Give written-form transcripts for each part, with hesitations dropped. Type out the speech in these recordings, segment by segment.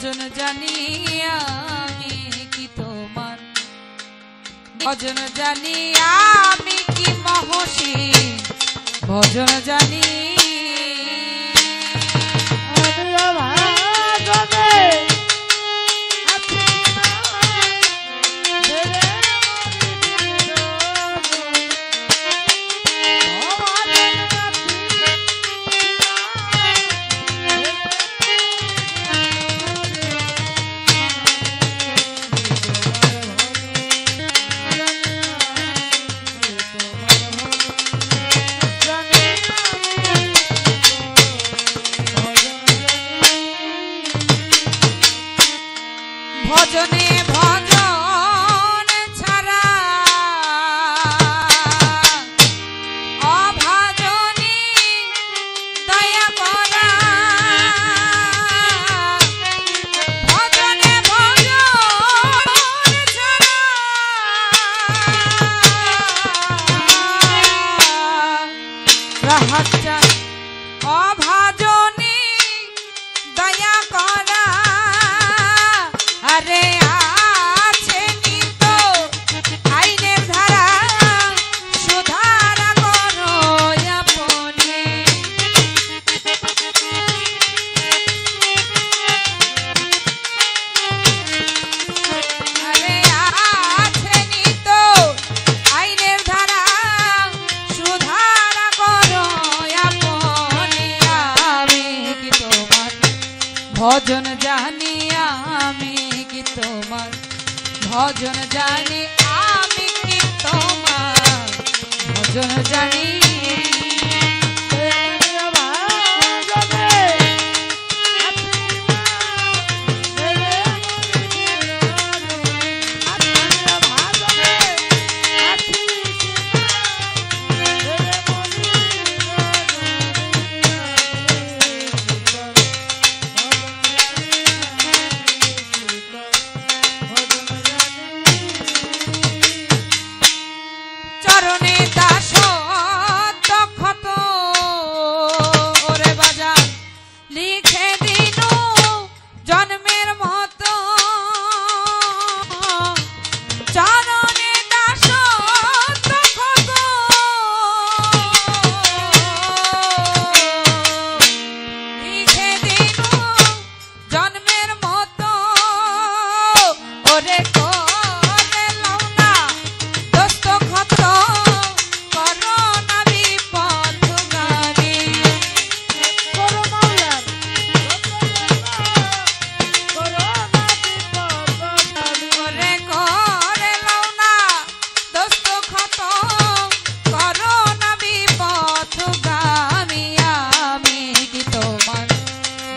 ভজন জানি আমি কি তোমার, ভজন জানি আমি কি মহসী, ভজন জানি ভজনে ভজন ছাড়া অভাজনী দয়া করা, ভজনে ভজন ছাড়া রাহাত চাই অভাজনী দয়া করা। আরে আছে নিত আইনের ধারা সুধারা করো আপনি, আরে আছে নিত আইনের ধারা সুধারা করো আপনি। আমি কি তোমার ভজন জানি আমি কি তোমার, ভজন জানি আমি কি তোমার, ভজন জানি চরণে দাসত্ব ক্ষত ওরে বাজার লিখে দিনু জন্মের মতো, চরণে দাসত্ব ক্ষত লিখে দিনু জন্মের মতো। ওরে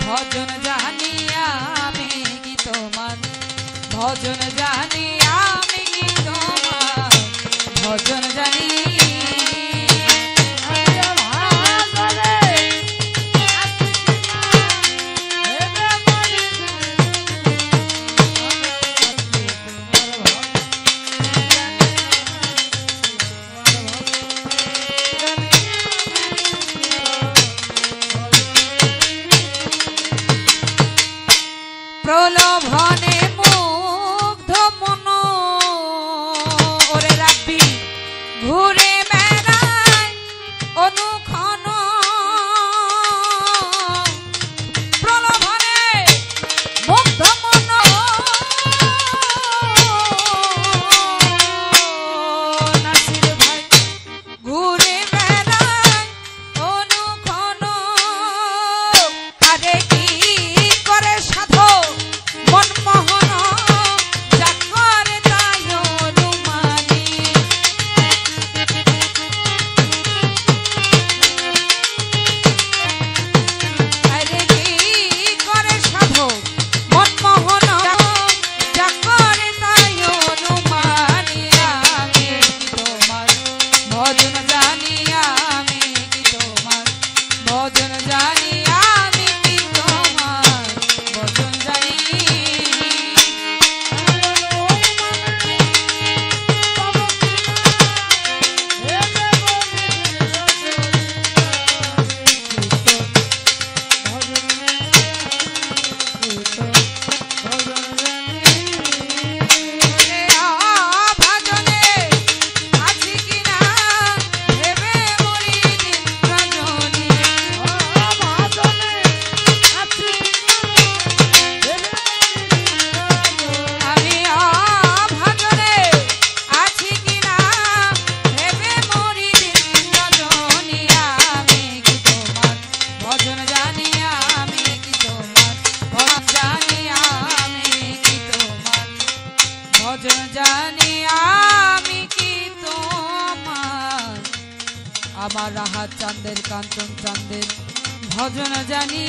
ভজন জানি আমি কি তোমার, ভজন জানি আমি কি তোমার, ভজন জানি প্রলোভনে মুগ্ধ মন ওরে রাখবি ঘুরে ভজন জানি আমি কি তোমার, আমার রাহাত চাঁদের কাঞ্চন চাঁদের ভজন জানি